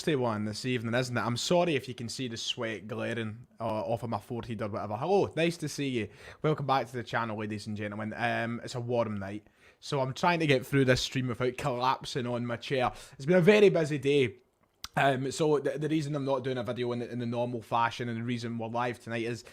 toasty one this evening, isn't it? I'm sorry if you can see the sweat glaring off of my forehead or whatever. Hello, nice to see you. Welcome back to the channel, ladies and gentlemen. It's a warm night, so I'm trying to get through this stream without collapsing on my chair. It's been a very busy day. So the reason I'm not doing a video in the normal fashion and the reason we're live tonight is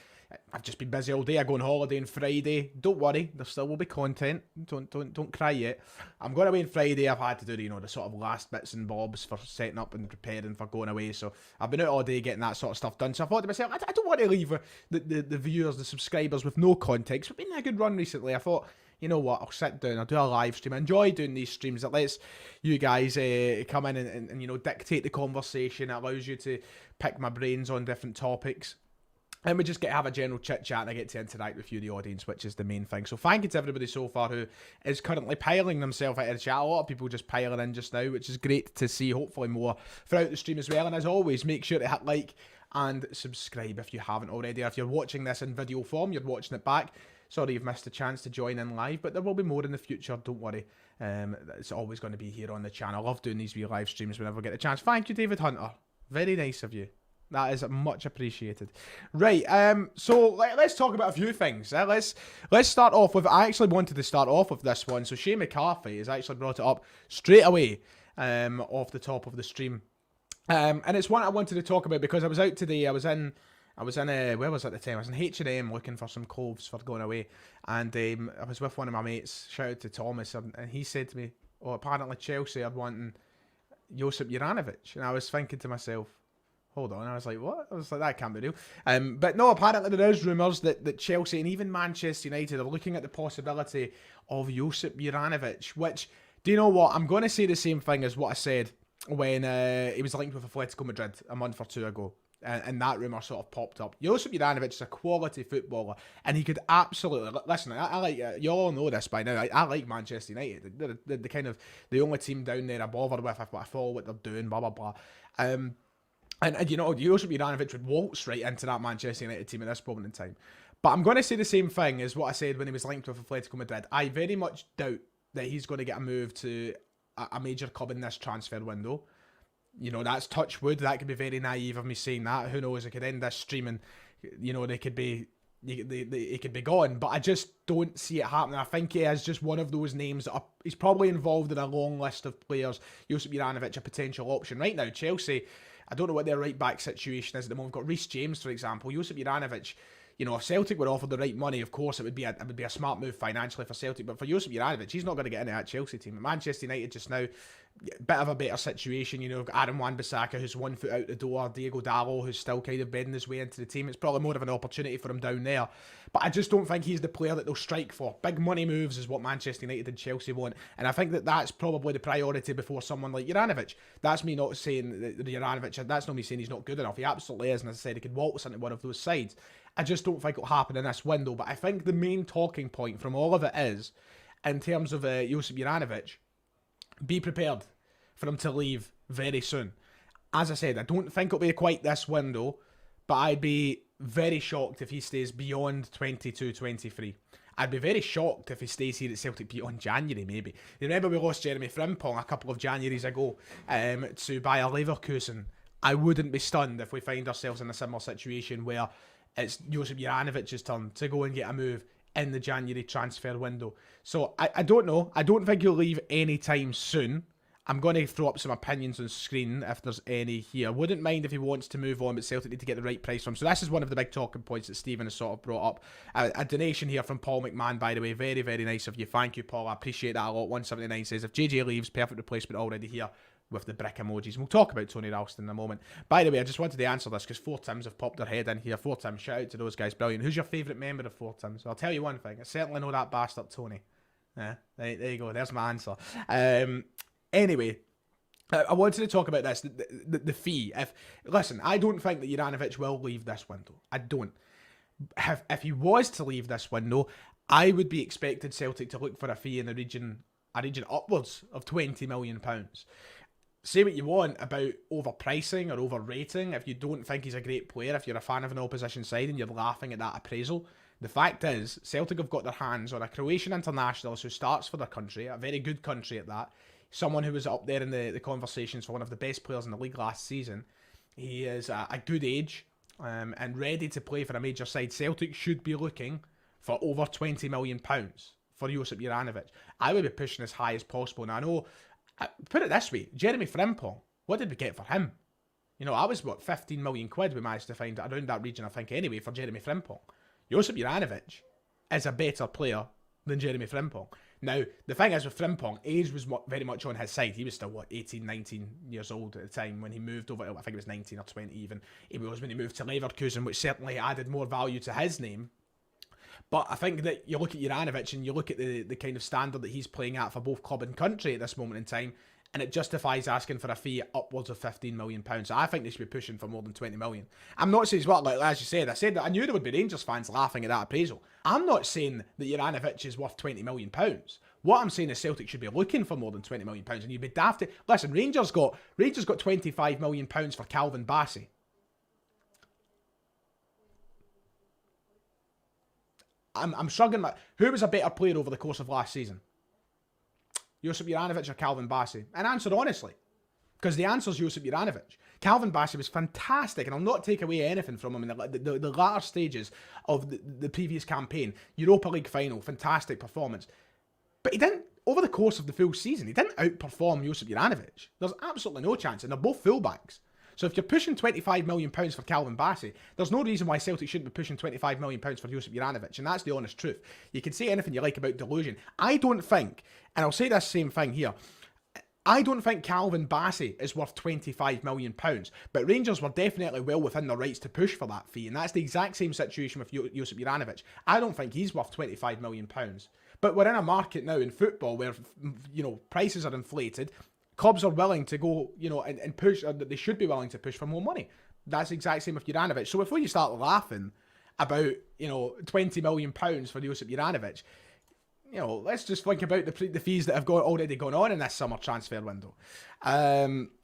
I've just been busy all day. I go on holiday on Friday. Don't worry, there still will be content. Don't cry yet. I'm going away on Friday. I've had to do the sort of last bits and bobs for setting up and preparing for going away. So I've been out all day getting that sort of stuff done. So I thought to myself, I don't want to leave the viewers, the subscribers with no context. We've been in a good run recently. I thought, you know what, I'll sit down, I'll do a live stream. I enjoy doing these streams. It lets you guys come in and dictate the conversation. It allows you to pick my brains on different topics. And we just get to have a general chit-chat and I get to interact with you, the audience, which is the main thing. So thank you to everybody so far who is currently piling themselves into the chat. A lot of people just piling in just now, which is great to see. Hopefully more throughout the stream as well. And as always, make sure to hit like and subscribe if you haven't already. If you're watching this in video form, you're watching it back. Sorry you've missed a chance to join in live, but there will be more in the future, don't worry. It's always going to be here on the channel. I love doing these wee live streams whenever I get a chance. Thank you, David Hunter. Very nice of you. That is much appreciated. Right, so let's talk about a few things. Let's start off with, I actually wanted to start off with this one. So Shane McCarthy has actually brought it up straight away off the top of the stream. And it's one I wanted to talk about because I was out today. I was in where was I at the time? I was in H&M looking for some clothes for going away. And I was with one of my mates, shout out to Thomas, and he said to me, oh, apparently Chelsea are wanting Josip Juranovic. And I was thinking to myself, hold on, I was like, what? I was like, that can't be real. But no, apparently there is rumours that Chelsea and even Manchester United are looking at the possibility of Josip Juranovic, which, do you know what? I'm going to say the same thing as what I said when he was linked with Atletico Madrid a month or two ago. And that rumour sort of popped up. Josip Juranovic is a quality footballer, and he could absolutely... Listen, I like... you all know this by now. I like Manchester United. They're the kind of... the only team down there I bother with. I follow what they're doing, blah, blah, blah. And you know, Josip Juranovic would waltz right into that Manchester United team at this moment in time. But I'm going to say the same thing as what I said when he was linked with Atletico Madrid. I very much doubt that he's going to get a move to a major club in this transfer window. You know, that's touch wood. That could be very naive of me saying that. Who knows? It could end this stream and, you know, they could be... he could be gone, but I just don't see it happening. I think he is just one of those names that he's probably involved in a long list of players. Josip Juranovic, a potential option. Right now, Chelsea... I don't know what their right-back situation is at the moment. We've got Reece James, for example. Josip Juranovic, you know, if Celtic were offered the right money, of course, it would be a smart move financially for Celtic. But for Josip Juranovic, he's not going to get into that Chelsea team. Manchester United just now, bit of a better situation. You know, we've got Aaron Wan-Bissaka, who's 1 foot out the door. Diego Dallo, who's still kind of bending his way into the team. It's probably more of an opportunity for him down there. But I just don't think he's the player that they'll strike for. Big money moves is what Manchester United and Chelsea want. And I think that that's probably the priority before someone like Juranovic. That's me not saying that Juranovic, that's not me saying he's not good enough. He absolutely is. And as I said, he could waltz into one of those sides. I just don't think it'll happen in this window. But I think the main talking point from all of it is, in terms of Josip Juranovic, be prepared for him to leave very soon. As I said, I don't think it'll be quite this window, but I'd be very shocked if he stays beyond 22-23. I'd be very shocked if he stays here at Celtic beyond January, maybe. You remember we lost Jeremy Frimpong a couple of Januaries ago to Bayer Leverkusen. I wouldn't be stunned if we find ourselves in a similar situation where it's Josip Juranovic's turn to go and get a move in the January transfer window. So I don't know. I don't think he'll leave anytime soon. I'm going to throw up some opinions on screen if there's any here. Wouldn't mind if he wants to move on, but Celtic need to get the right price from him. So this is one of the big talking points that Stephen has sort of brought up. A donation here from Paul McMahon, by the way. Very, very nice of you. Thank you, Paul. I appreciate that a lot. 179 says, if JJ leaves, perfect replacement already here with the brick emojis. We'll talk about Tony Ralston in a moment. By the way, I just wanted to answer this because 4 Tims have popped their head in here. 4 Tims, shout out to those guys. Brilliant. Who's your favourite member of 4 Tims? I'll tell you one thing. I certainly know that bastard Tony. Yeah, there you go. There's my answer. Anyway... I wanted to talk about this, the fee. Listen, I don't think that Juranovic will leave this window. I don't. If he was to leave this window, I would be expecting Celtic to look for a fee in the region upwards of £20 million. Say what you want about overpricing or overrating. If you don't think he's a great player, if you're a fan of an opposition side and you're laughing at that appraisal, the fact is, Celtic have got their hands on a Croatian international who starts for their country, a very good country at that. someone who was up there in the conversations for one of the best players in the league last season. He is a good age and ready to play for a major side. Celtic should be looking for over £20 million for Josip Juranovic. I would be pushing as high as possible. Now, I know, put it this way, Jeremy Frimpong, what did we get for him? You know, I was, 15 million quid we managed to find around that region, I think, anyway, for Jeremy Frimpong. Josip Juranovic is a better player than Jeremy Frimpong. Now, the thing is with Frimpong, age was very much on his side. He was still, 18, 19 years old at the time when he moved over. I think it was 19 or 20 even. He was when he moved to Leverkusen, which certainly added more value to his name. But I think that you look at Juranovic and you look at the kind of standard that he's playing at for both club and country at this moment in time, and it justifies asking for a fee upwards of £15 million. So I think they should be pushing for more than 20 million. I'm not saying, well, like as you said, I said that I knew there would be Rangers fans laughing at that appraisal. I'm not saying that Juranovic is worth £20 million. What I'm saying is Celtic should be looking for more than £20 million, and you'd be daft to... Listen, Rangers got £25 million for Calvin Bassey. I'm shrugging my... Who was a better player over the course of last season? Josip Juranovic or Calvin Bassey? And answer honestly. Because the answer is Josip Juranovic. Calvin Bassey was fantastic, and I'll not take away anything from him in the latter stages of the previous campaign. Europa League final, fantastic performance. But he didn't, over the course of the full season, he didn't outperform Josip Juranovic. There's absolutely no chance, and they're both fullbacks. So if you're pushing £25 million for Calvin Bassey, there's no reason why Celtic shouldn't be pushing £25 million for Josip Juranovic, and that's the honest truth. You can say anything you like about delusion. I don't think, and I'll say this same thing here, I don't think Calvin Bassey is worth £25 million, but Rangers were definitely well within their rights to push for that fee, and that's the exact same situation with Josip Juranovic. I don't think he's worth £25 million. But we're in a market now in football where, you know, prices are inflated. Clubs are willing to go, you know, and push, or they should be willing to push for more money. That's the exact same with Juranovic. So before you start laughing about, you know, £20 million for Josip Juranovic, you know, let's just think about the fees that have already gone on in this summer transfer window.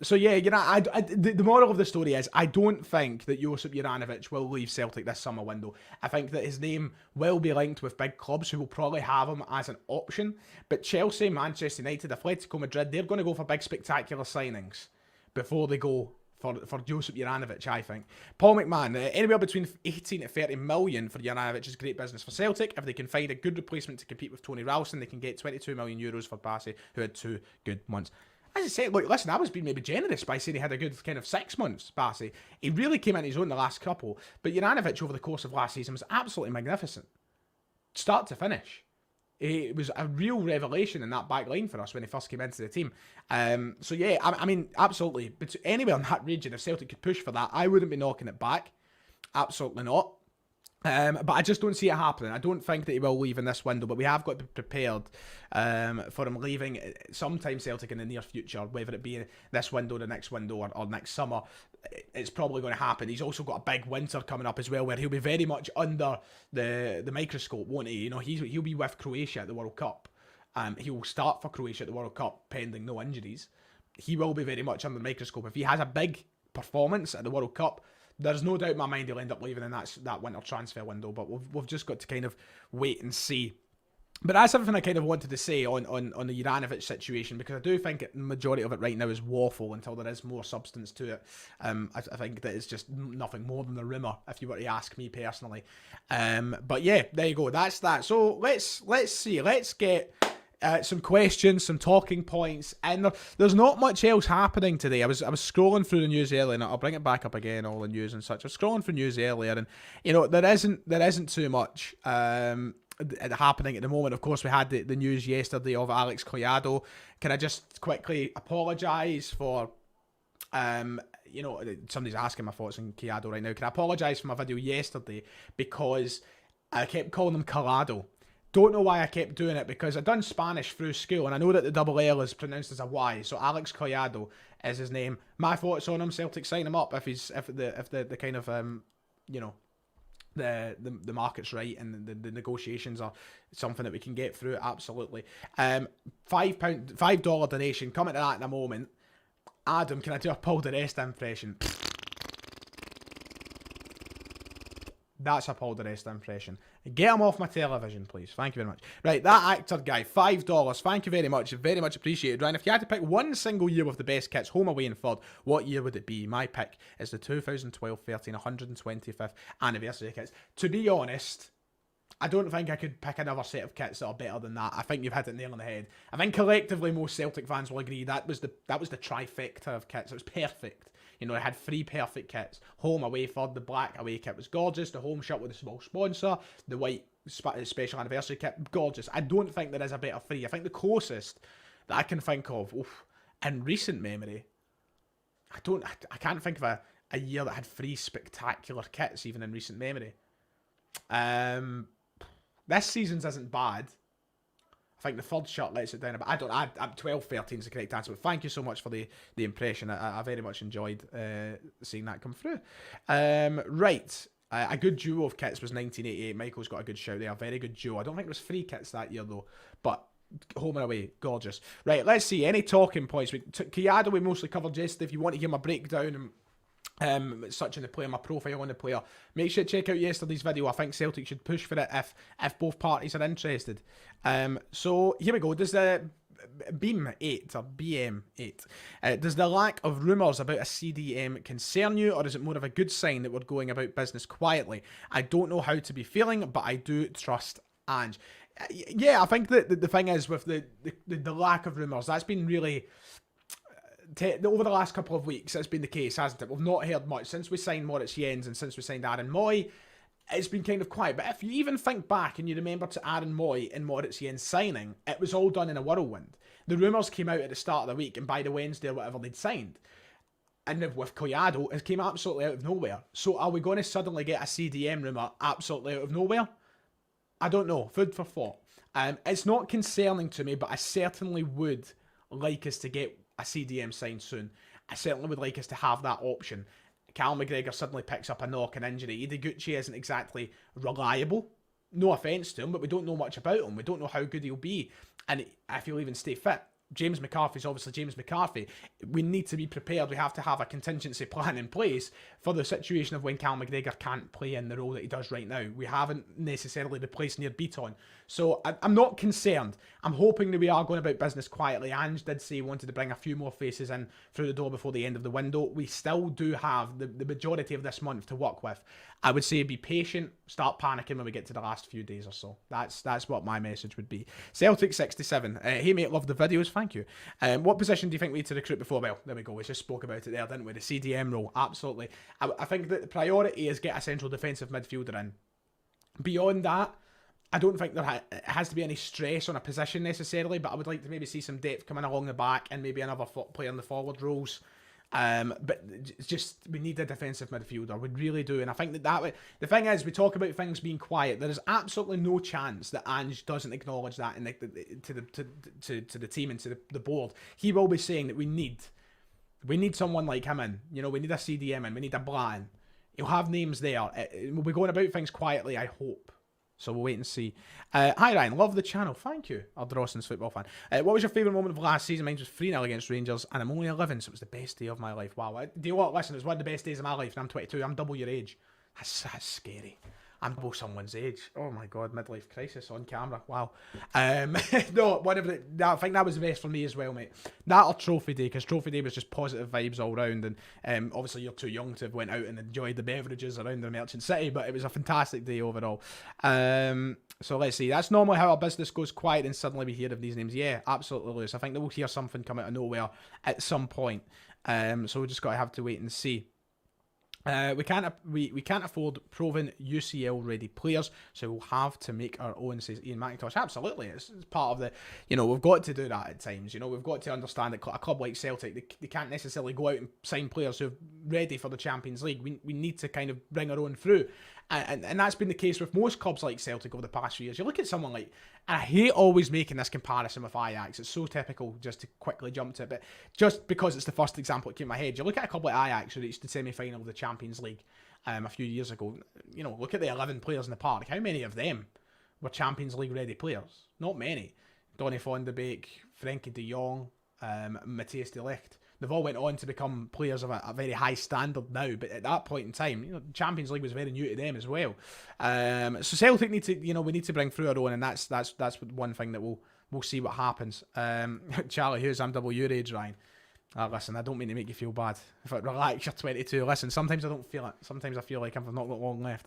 So yeah, you know, the moral of the story is I don't think that Josip Juranovic will leave Celtic this summer window. I think that his name will be linked with big clubs who will probably have him as an option. But Chelsea, Manchester United, Atletico Madrid, they're going to go for big spectacular signings before they go for Josip Juranovic, I think. Paul McMahon, anywhere between 18 to 30 million for Juranovic is great business for Celtic. If they can find a good replacement to compete with Tony Ralston, they can get €22 million for Bassey, who had 2 good months. As I say, look, listen, I was being maybe generous by saying he had a good kind of 6 months, Bassey. He really came into his own the last couple, but Juranovic over the course of last season was absolutely magnificent. Start to finish. It was a real revelation in that back line for us when he first came into the team. So yeah, I mean, absolutely. But anywhere in that region, if Celtic could push for that, I wouldn't be knocking it back. Absolutely not. But I just don't see it happening. I don't think that he will leave in this window, but we have got to be prepared for him leaving sometime Celtic in the near future, whether it be this window, the next window, or next summer. It's probably going to happen. He's also got a big winter coming up as well, where he'll be very much under the microscope, won't he? You know, he'll be with Croatia at the World Cup. He will start for Croatia at the World Cup, pending no injuries. He will be very much under the microscope. If he has a big performance at the World Cup, there's no doubt in my mind he'll end up leaving in that winter transfer window, but we've just got to kind of wait and see. But that's everything I kind of wanted to say on the Juranovic situation, because I do think the majority of it right now is waffle until there is more substance to it. I think that it's just nothing more than a rumour, if you were to ask me personally. But yeah, there you go. That's that. So let's see. Let's get some questions, some talking points, and there's not much else happening today. I was scrolling through the news earlier, and I'll bring it back up again, all the news and such. I was scrolling through news earlier, and you know there isn't too much happening at the moment. Of course, we had the news yesterday of Alex Collado. Can I just quickly apologise for you know, somebody's asking my thoughts on Collado right now. Can I apologise for my video yesterday because I kept calling him Collado? Don't know why I kept doing it, because I'd done Spanish through school, and I know that the double L is pronounced as a Y, so Alex Collado is his name. My thoughts on him: Celtic sign him up if the kind of you know, the market's right and the negotiations are something that we can get through. Absolutely. $5 donation. Comment to that in a moment. Adam, can I do a Paul de Resta impression? That's a Paul di Resta impression. Get him off my television, please. Thank you very much. Right, that actor guy, $5. Thank you very much. Very much appreciated. Ryan, if you had to pick one single year with the best kits, home, away, and third, what year would it be? My pick is the 2012-13 125th anniversary kits. To be honest, I don't think I could pick another set of kits that are better than that. I think you've hit it nail on the head. I think collectively most Celtic fans will agree that was the trifecta of kits. It was perfect. You know, it had 3 perfect kits. Home, away, third. The black away kit was gorgeous. The home shirt with a small sponsor. The white special anniversary kit, gorgeous. I don't think there is a better 3. I think the closest that I can think of, in recent memory, I can't think of a year that had 3 spectacular kits, even in recent memory. This season's isn't bad. I think the third shot lets it down a bit. I'm 12-13 is the correct answer, but thank you so much for the impression. I very much enjoyed seeing that come through. Right. A good duo of kits was 1988. Michael's got a good shout there. A very good duo. I don't think there was 3 kits that year, though, but home and away, gorgeous. Right, let's see. Any talking points? Collado, we mostly covered yesterday. If you want to hear my breakdown and such in the player, my profile on the player, make sure to check out yesterday's video. I think Celtic should push for it if both parties are interested. So here we go. Does the BEAM8 or BM8 does the lack of rumours about a CDM concern you, or is it more of a good sign that we're going about business quietly? I don't know how to be feeling, but I do trust Ange. Yeah, I think that the thing is with the lack of rumours, that's been really over the last couple of weeks, it's been the case, hasn't it? We've not heard much since we signed Moritz Jens and since we signed Aaron Moy. It's been kind of quiet. But if you even think back and you remember to Aaron Moy and Moritz Jens signing, it was all done in a whirlwind. The rumours came out at the start of the week, and by the Wednesday or whatever, they'd signed. And with Collado, it came absolutely out of nowhere. So are we going to suddenly get a CDM rumour absolutely out of nowhere? I don't know. Food for thought. It's not concerning to me, but I certainly would like us to get a CDM signed soon. I certainly would like us to have that option. Cal McGregor suddenly picks up a knock and injury. Ideguchi isn't exactly reliable. No offence to him, but we don't know much about him. We don't know how good he'll be, and if he'll even stay fit. James McCarthy's obviously James McCarthy. We need to be prepared. We have to have a contingency plan in place for the situation of when Cal McGregor can't play in the role that he does right now. We haven't necessarily replaced Near Beaton. So I'm not concerned. I'm hoping that we are going about business quietly. Ange did say he wanted to bring a few more faces in through the door before the end of the window. We still do have the majority of this month to work with. I would say be patient, start panicking when we get to the last few days or so. That's what my message would be. Celtic 67. Hey mate, love the videos, thank you. What position do you think we need to recruit before? Well, there we go, we just spoke about it there, didn't we? The CDM role, absolutely. I think that the priority is get a central defensive midfielder in. Beyond that, I don't think there has to be any stress on a position necessarily, but I would like to maybe see some depth coming along the back and maybe another player in the forward roles. But it's just, we need a defensive midfielder. We really do. And I think that the thing is, we talk about things being quiet. There is absolutely no chance that Ange doesn't acknowledge that to the team and to the board. He will be saying that we need someone like him in. You know, we need a CDM in. We need a Blan. He'll have names there. We'll be going about things quietly, I hope. So we'll wait and see. Hi Ryan, love the channel. Thank you. Dawson's football fan. What was your favourite moment of last season? Mine was 3-0 against Rangers, and I'm only 11, so it was the best day of my life. Wow. Do you know what? Listen, it was one of the best days of my life, and I'm 22. I'm double your age. That's scary. I'm double someone's age. Oh my god, midlife crisis on camera. Wow. No, I think that was the best for me as well, mate. That or Trophy Day, because Trophy Day was just positive vibes all round, and obviously you're too young to have went out and enjoyed the beverages around the Merchant City, but it was a fantastic day overall. So let's see. That's normally how our business goes quiet, and suddenly we hear of these names. Yeah, absolutely, Lewis. I think that we'll hear something come out of nowhere at some point. So we just got to have to wait and see. We can't afford proven UCL ready players, so we'll have to make our own, says Ian McIntosh. Absolutely, it's part of the, we've got to do that at times. We've got to understand that a club like Celtic, they can't necessarily go out and sign players who are ready for the Champions League. We need to kind of bring our own through. And that's been the case with most clubs like Celtic over the past few years. You look at someone like, and I hate always making this comparison with Ajax. It's so typical just to quickly jump to it, but just because it's the first example that came in my head. You look at a club like Ajax who reached the semi-final of the Champions League a few years ago. Look at the 11 players in the park. How many of them were Champions League ready players? Not many. Donny van de Beek, Frenkie de Jong, Matthias de Ligt. They've all went on to become players of a very high standard now, but at that point in time, you know, the Champions League was very new to them as well. So Celtic need to, you know, we need to bring through our own, and that's one thing that we'll see what happens. Charlie Hughes, I'm double your age, Ryan. Listen, I don't mean to make you feel bad. If I relax, you're 22. Listen, sometimes I don't feel it. Sometimes I feel like I've not got long left.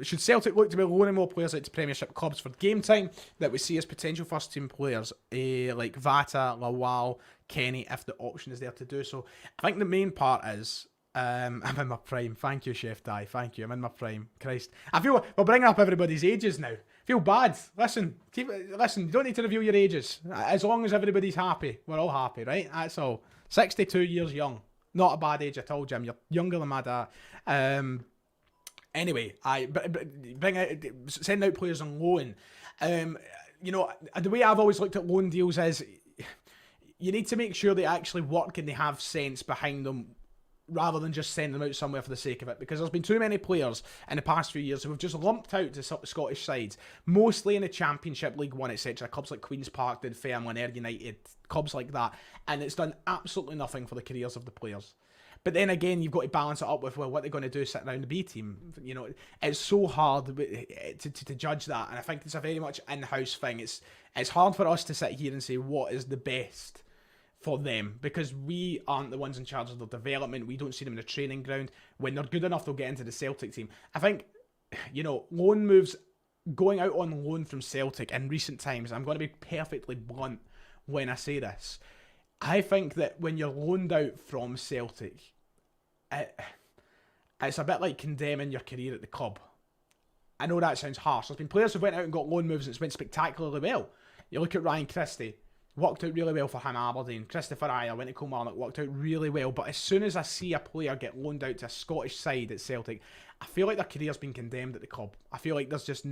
Should Celtic look to be loaning more players out to Premiership clubs for game time that we see as potential first team players, like Vata, Lawal, Kenny, if the option is there to do so? I think the main part is I'm in my prime. Thank you, Chef Di. Thank you. I'm in my prime. Christ, I feel we're bringing up everybody's ages now. Feel bad. Listen, you don't need to reveal your ages. As long as everybody's happy, we're all happy, right? That's all. 62 years young. Not a bad age at all, Jim. You're younger than my dad. Anyway, send out players on loan. You know, the way I've always looked at loan deals is you need to make sure they actually work and they have sense behind them, rather than just send them out somewhere for the sake of it, because there's been too many players in the past few years who have just lumped out to Scottish sides, mostly in the Championship, League One, etc. Clubs like Queen's Park did, Fairmont, Ayr United, clubs like that, and it's done absolutely nothing for the careers of the players. But then again, you've got to balance it up with, well, what they're going to do sitting around the B team. You know, it's so hard to judge that, and I think it's a very much in-house thing. It's hard for us to sit here and say what is the best for them, because we aren't the ones in charge of their development. We don't see them in the training ground. When they're good enough, they'll get into the Celtic team. I think, you know, loan moves, going out on loan from Celtic in recent times, I'm going to be perfectly blunt when I say this. I think that when you're loaned out from Celtic, it's a bit like condemning your career at the club. I know that sounds harsh. There's been players who went out and got loan moves and it's went spectacularly well. You look at Ryan Christie. Worked out really well for him, Aberdeen. Christopher Ayer went to Kilmarnock, worked out really well. But as soon as I see a player get loaned out to a Scottish side at Celtic, I feel like their career's been condemned at the club. I feel like there's just...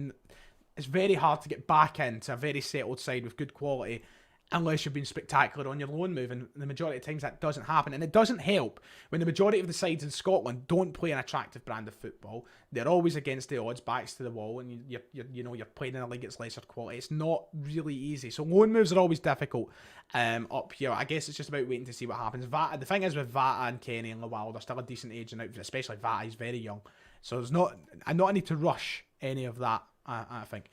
It's very hard to get back into a very settled side with good quality unless you've been spectacular on your loan move, and the majority of times that doesn't happen. And it doesn't help when the majority of the sides in Scotland don't play an attractive brand of football. They're always against the odds, backs to the wall, and you're playing in a league that's lesser quality. It's not really easy. So loan moves are always difficult up here. I guess it's just about waiting to see what happens. Vata, the thing is with Vata and Kenny and Lawal, they're still a decent age, and especially Vata, he's very young. So there's not a need to rush any of that, I think.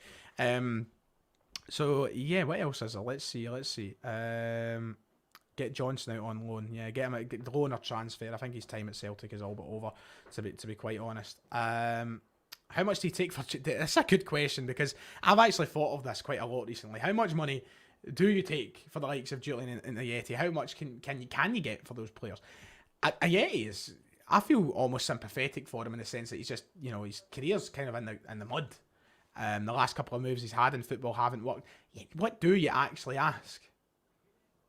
So yeah, what else is there? Let's see. Get Johnson out on loan. Yeah, get him out, get the loan or transfer. I think his time at Celtic is all but over, to be quite honest. How much do you take for... That's a good question, because I've actually thought of this quite a lot recently. How much money do you take for the likes of Julien and Ajeti? How much can you get for those players? Ajeti is... I feel almost sympathetic for him in the sense that he's just, you know, his career's kind of in the mud. The last couple of moves he's had in football haven't worked. What do you actually ask?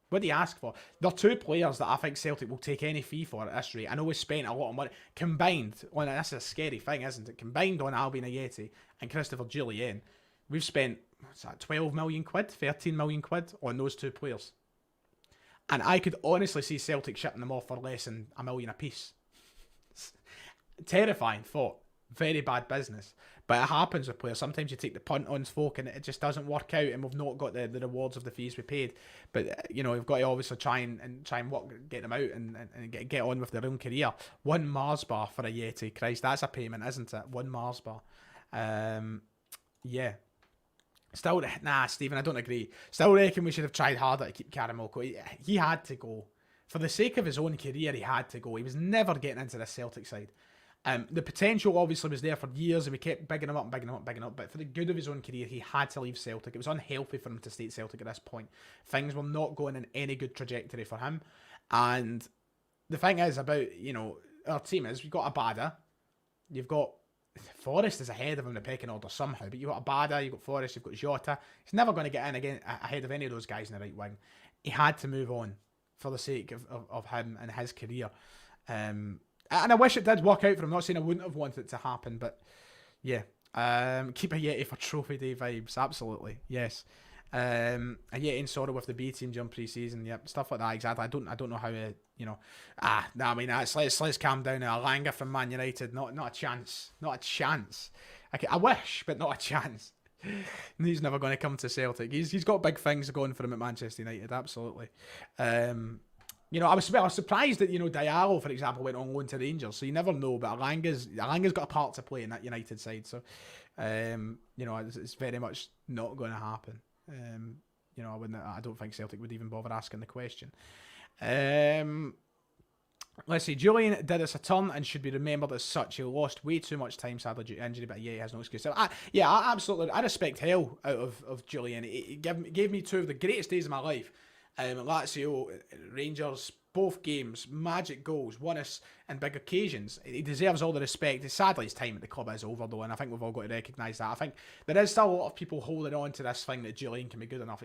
What do you ask for? There are two players that I think Celtic will take any fee for at this rate. I know we spent a lot of money combined on... This is a scary thing, isn't it? Combined on Albion Ajeti and Christopher Julien, we've spent, what's that, 12 million quid, 13 million quid on those two players. And I could honestly see Celtic shipping them off for less than $1 million a piece. Terrifying thought. Very bad business. But it happens with players. Sometimes you take the punt on folk and it just doesn't work out, and we've not got the rewards of the fees we paid. But you know, you've got to obviously try and work, get them out and get on with their own career. One Mars bar for Ajeti. Christ, that's a payment, isn't it? One Mars bar. Yeah. Still, nah, Stephen, I don't agree. Still reckon we should have tried harder to keep Karamoko. He had to go. For the sake of his own career, he had to go. He was never getting into the Celtic side. The potential obviously was there for years, and we kept bigging him up, but for the good of his own career, he had to leave Celtic. It was unhealthy for him to stay at Celtic at this point. Things were not going in any good trajectory for him. And the thing is about, you know, our team is, we've got Abada, you've got Forrest is ahead of him in the pecking order somehow, but you've got Abada, you've got Forrest, you've got Jota. He's never going to get in again ahead of any of those guys in the right wing. He had to move on for the sake of him and his career. And I wish it did work out for him. I'm not saying I wouldn't have wanted it to happen, but yeah. Keep Ajeti for Trophy Day vibes. Absolutely. Yes. Ajeti in sorrow with the B team during pre-season. Yep. Stuff like that. Exactly. I don't know how to, you know. Let's calm down now. Alanga from Man United. Not a chance. Not a chance. I wish, but not a chance. He's never going to come to Celtic. He's got big things going for him at Manchester United. Absolutely. You know, I was surprised that, you know, Diallo, for example, went on loan to Rangers, so you never know, but Alanga's got a part to play in that United side, so, you know, it's very much not going to happen. You know, I don't think Celtic would even bother asking the question. Let's see, Julien did us a turn and should be remembered as such. He lost way too much time, sadly, due to injury, but yeah, he has no excuse. I absolutely, I respect hell out of Julien. He gave me two of the greatest days of my life. Lazio, Rangers, both games, magic goals, won us in big occasions. He deserves all the respect. Sadly, his time at the club is over, though, and I think we've all got to recognise that. I think there is still a lot of people holding on to this thing that Julien can be good enough.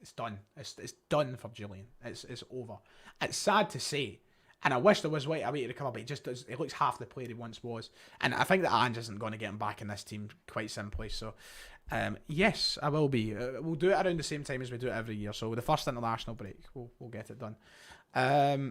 It's done. It's done for Julien. It's over. It's sad to say. And I wish there was a way to recover, but he looks half the player he once was. And I think that Ange isn't going to get him back in this team, quite simply. So, yes, I will be. We'll do it around the same time as we do it every year. So, with the first international break, we'll get it done. I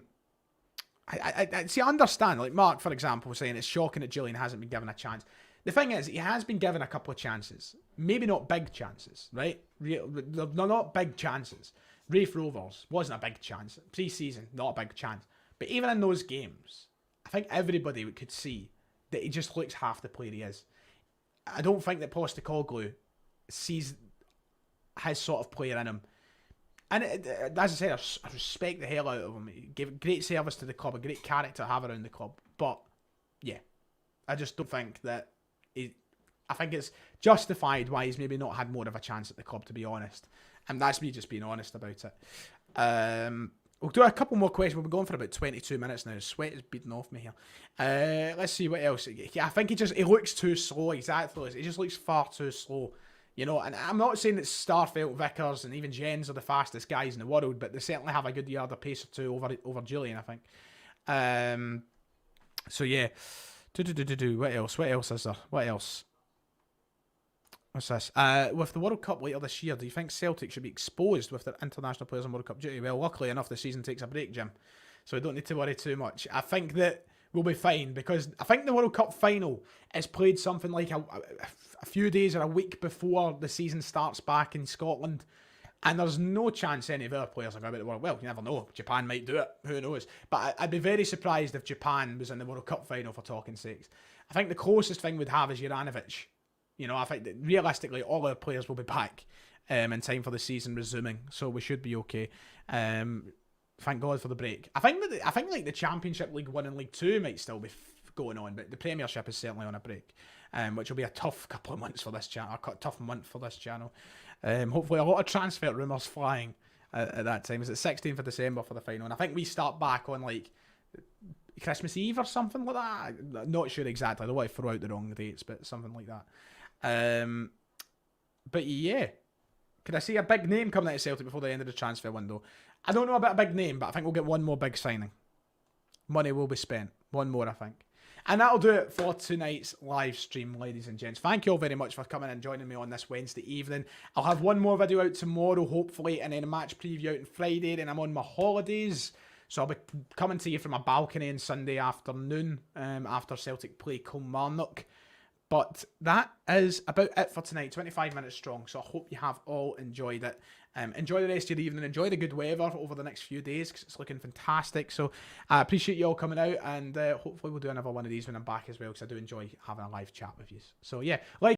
see, I understand. Like Mark, for example, was saying it's shocking that Julien hasn't been given a chance. The thing is, he has been given a couple of chances. Maybe not big chances, right? They're not big chances. Rafe Rovers wasn't a big chance. Pre-season, not a big chance. But even in those games, I think everybody could see that he just looks half the player he is. I don't think that Postecoglou sees his sort of player in him. And as I said, I respect the hell out of him. He gave great service to the club, a great character to have around the club. But, yeah, I just don't think that I think it's justified why he's maybe not had more of a chance at the club, to be honest. And that's me just being honest about it. We'll do a couple more questions. We'll be going for about 22 minutes now. The sweat is beating off me here. Let's see what else. I think he looks too slow. Exactly. He just looks far too slow. You know, and I'm not saying that Starfelt, Vickers, and even Jens are the fastest guys in the world, but they certainly have a good yard of pace or two over Julien, I think. So yeah. What else? What else is there? What else? What's this? With the World Cup later this year, do you think Celtic should be exposed with their international players on World Cup duty? Well, luckily enough, the season takes a break, Jim, so we don't need to worry too much. I think that we'll be fine, because I think the World Cup final is played something like a few days or a week before the season starts back in Scotland, and there's no chance any of our players are going to be at the World. Well, you never know. Japan might do it. Who knows? But I'd be very surprised if Japan was in the World Cup final, for talking sakes. I think the closest thing we'd have is Juranovic. You know, I think that realistically all our players will be back in time for the season resuming, so we should be okay. Thank God for the break. I think like the Championship, League 1 and League 2 might still be going on, but the Premiership is certainly on a break, which will be a tough couple of months for this channel, a tough month for this channel. Hopefully a lot of transfer rumours flying at that time. Is it 16th of December for the final? And I think we start back on like Christmas Eve or something like that. I'm not sure exactly. I don't want to throw out the wrong dates, but something like that. But yeah, could I see a big name coming out of Celtic before the end of the transfer window? I don't know about a big name, but I think we'll get one more big signing. Money will be spent. One more, I think. And that'll do it for tonight's live stream, ladies and gents. Thank you all very much for coming and joining me on this Wednesday evening. I'll have one more video out tomorrow, hopefully, and then a match preview out on Friday, and I'm on my holidays. So I'll be coming to you from a balcony on Sunday afternoon after Celtic play Kilmarnock. But that is about it for tonight. 25 minutes strong. So I hope you have all enjoyed it. Enjoy the rest of your evening. Enjoy the good weather over the next few days, because it's looking fantastic. So I appreciate you all coming out, and hopefully we'll do another one of these when I'm back as well, because I do enjoy having a live chat with you. So yeah, like